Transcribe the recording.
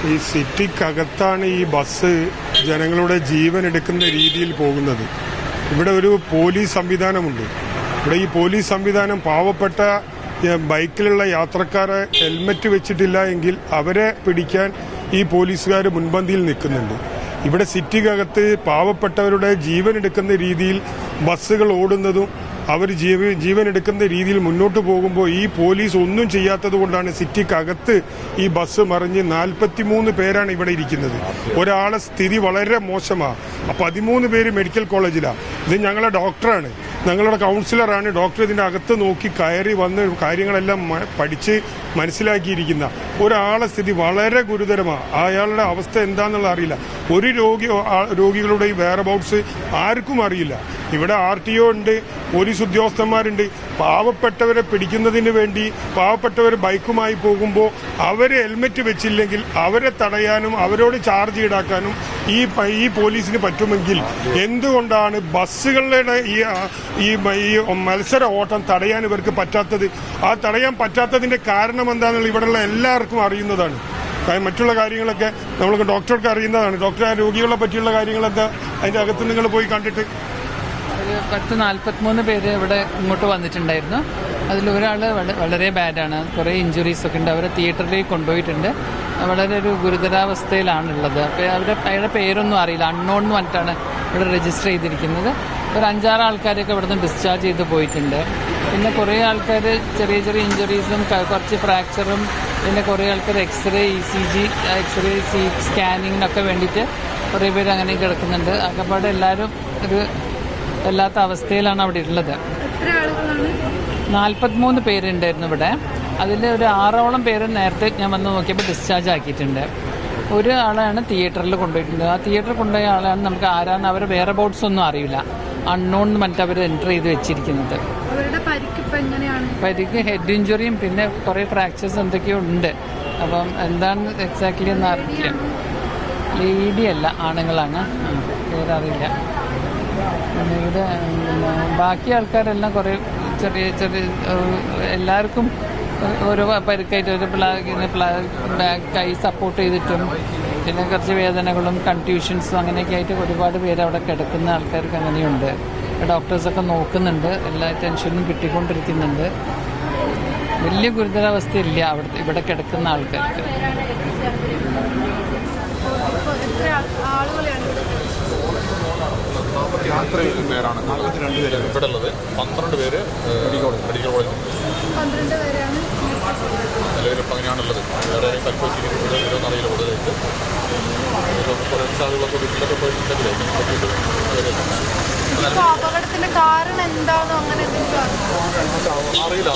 ഈ സിറ്റിക്കകത്താണ് ഈ ബസ് ജനങ്ങളുടെ ജീവൻ എടുക്കുന്ന രീതിയിൽ പോകുന്നത്. ഇവിടെ ഒരു പോലീസ് സംവിധാനമുണ്ട്. ഇവിടെ ഈ പോലീസ് സംവിധാനം പാവപ്പെട്ട ബൈക്കിലുള്ള യാത്രക്കാരെ ഹെൽമറ്റ് വെച്ചിട്ടില്ല എങ്കിൽ അവരെ പിടിക്കാൻ ഈ പോലീസുകാർ മുൻപന്തിയിൽ നിൽക്കുന്നുണ്ട്. ഇവിടെ സിറ്റിക്കകത്ത് പാവപ്പെട്ടവരുടെ ജീവൻ എടുക്കുന്ന രീതിയിൽ ബസ്സുകൾ ഓടുന്നതും അവർ ജീവൻ എടുക്കുന്ന രീതിയിൽ മുന്നോട്ട് പോകുമ്പോൾ ഈ പോലീസ് ഒന്നും ചെയ്യാത്തത് കൊണ്ടാണ് സിറ്റിക്കകത്ത് ഈ ബസ് മറിഞ്ഞ് 43 പേരാണ് ഇവിടെ ഇരിക്കുന്നത്. ഒരാളെ സ്ഥിതി വളരെ മോശമാണ്. 13 പേര് മെഡിക്കൽ കോളേജിലാണ്. ഇത് ഞങ്ങളെ ഡോക്ടറാണ്, ഞങ്ങളുടെ കൗൺസിലറാണ്. ഡോക്ടർ ഇതിൻ്റെ അകത്ത് നോക്കി കയറി വന്ന് കാര്യങ്ങളെല്ലാം പഠിച്ച് മനസ്സിലാക്കിയിരിക്കുന്ന ഒരാളെ സ്ഥിതി വളരെ ഗുരുതരമാണ്. അയാളുടെ അവസ്ഥ എന്താണെന്നുള്ള അറിയില്ല. ഒരു രോഗികളുടെ വേറെ ബൗട്ട്സ് ആർക്കും അറിയില്ല. ഇവിടെ RTO ഉണ്ട്, പോലീസ് ഉദ്യോഗസ്ഥന്മാരുണ്ട്. പാവപ്പെട്ടവരെ പിടിക്കുന്നതിന് വേണ്ടി പാവപ്പെട്ടവർ ബൈക്കുമായി പോകുമ്പോൾ അവർ ഹെൽമെറ്റ് വെച്ചില്ലെങ്കിൽ അവരെ തടയാനും അവരോട് ചാർജ് ഈടാക്കാനും ഈ പോലീസിന് പറ്റുമെങ്കിൽ എന്തുകൊണ്ടാണ് ബസ്സുകളുടെ ഈ മത്സര ഓട്ടം തടയാൻ ഇവർക്ക് പറ്റാത്തത്? ആ തടയാൻ പറ്റാത്തതിന്റെ കാരണം എന്താണെന്നുള്ള ഇവിടെയുള്ള എല്ലാവർക്കും അറിയുന്നതാണ്. മറ്റുള്ള കാര്യങ്ങളൊക്കെ നമ്മൾക്ക് ഡോക്ടർക്ക് അറിയുന്നതാണ്. ഡോക്ടർ ആ രോഗികളെ പറ്റിയുള്ള കാര്യങ്ങളൊക്കെ അതിന്റെ അകത്ത് നിങ്ങൾ പോയി കണ്ടിട്ട് 43 പേര് ഇവിടെ ഇങ്ങോട്ട് വന്നിട്ടുണ്ടായിരുന്നു. അതിലൊരാൾ വളരെ ബാഡാണ്, കുറേ ഇഞ്ചുറീസ് ഒക്കെ ഉണ്ട്. അവരെ തിയേറ്ററിലേക്ക് കൊണ്ടുപോയിട്ടുണ്ട്. വളരെ ഒരു ഗുരുതരാവസ്ഥയിലാണുള്ളത്. അപ്പോൾ അയാളുടെ പേരൊന്നും അറിയില്ല, അൺനോൺ എന്ന് പറഞ്ഞിട്ടാണ് ഇവിടെ രജിസ്റ്റർ ചെയ്തിരിക്കുന്നത്. ഒരു 5-6 ആൾക്കാരൊക്കെ ഇവിടെ നിന്ന് ഡിസ്ചാർജ് ചെയ്ത് പോയിട്ടുണ്ട്. പിന്നെ കുറേ ആൾക്കാർ ചെറിയ ചെറിയ ഇഞ്ചുറീസും കുറച്ച് ഫ്രാക്ചറും, പിന്നെ കുറേ ആൾക്കാർ എക്സ്റേ സ്കാനിങ്ങിനൊക്കെ വേണ്ടിയിട്ട് കുറേ പേര് അങ്ങനെ കിടക്കുന്നുണ്ട്. അകപ്പാടെ എല്ലാവരും ഒരു വല്ലാത്ത അവസ്ഥയിലാണ് അവിടെ ഉള്ളത്. 43 പേരുണ്ടായിരുന്നു ഇവിടെ. അതിൽ ഒരു 6ഓളം പേര് നേരത്തെ ഞാൻ വന്ന് നോക്കിയപ്പോൾ ഡിസ്ചാർജ് ആക്കിയിട്ടുണ്ട്. ഒരു ആളാണ് തിയേറ്ററിൽ കൊണ്ടുപോയിട്ടുണ്ട്. ആ തിയേറ്ററിൽ കൊണ്ടുപോയ ആളാണ് നമുക്ക് ആരാണ്, അവർ വേറെ ബോട്ട്സ് ഒന്നും അറിയില്ല, അൺനോൺ എന്ന് പറഞ്ഞിട്ട് അവർ എൻ്റർ ചെയ്ത് വെച്ചിരിക്കുന്നത്. പരിക്ക് ഹെഡ് ഇഞ്ചുറിയും പിന്നെ കുറേ ഫ്രാക്ചേഴ്സ് എന്തൊക്കെയോ ഉണ്ട്. അപ്പം എന്താണ് എക്സാക്ട്ലി എന്ന് അറിയില്ല. ലേഡി അല്ല, ആണുങ്ങളാണ്, പേരറിയില്ല. പിന്നെ ഇവിടെ ബാക്കി ആൾക്കാരെല്ലാം കുറേ ചെറിയ ചെറിയ എല്ലാവർക്കും ഓരോ പരിക്കായിട്ട് ഒരു കൈ സപ്പോർട്ട് ചെയ്തിട്ടും പിന്നെ കുറച്ച് വേദനകളും കൺഫ്യൂഷൻസും അങ്ങനെയൊക്കെ ആയിട്ട് ഒരുപാട് പേര് അവിടെ കിടക്കുന്ന ആൾക്കാർക്ക് അങ്ങനെയുണ്ട്. ഡോക്ടേഴ്സൊക്കെ നോക്കുന്നുണ്ട്, എല്ലാ ടെൻഷനും കിട്ടിക്കൊണ്ടിരിക്കുന്നുണ്ട്. വലിയ ഗുരുതരാവസ്ഥയില്ല ഇവിടെ കിടക്കുന്ന ആൾക്കാർക്ക്. പേരാണ് 42 പേര് ഇവിടെ ഉള്ളത്. 12 പേര് മെഡിക്കൽ കോളേജ് നിലവിൽ അങ്ങനെയാണുള്ളത്. വേറെ പരിശോധിച്ചിരിക്കുന്നതെന്ന് അറിയില്ല. കൂടുതലായിട്ട് സാധ്യതകളൊക്കെ വീട്ടിലൊക്കെ പോയിട്ടുണ്ടെങ്കിലേ അപകടത്തിന്റെ കാരണം എന്താണോ അങ്ങനെ അറിയില്ല.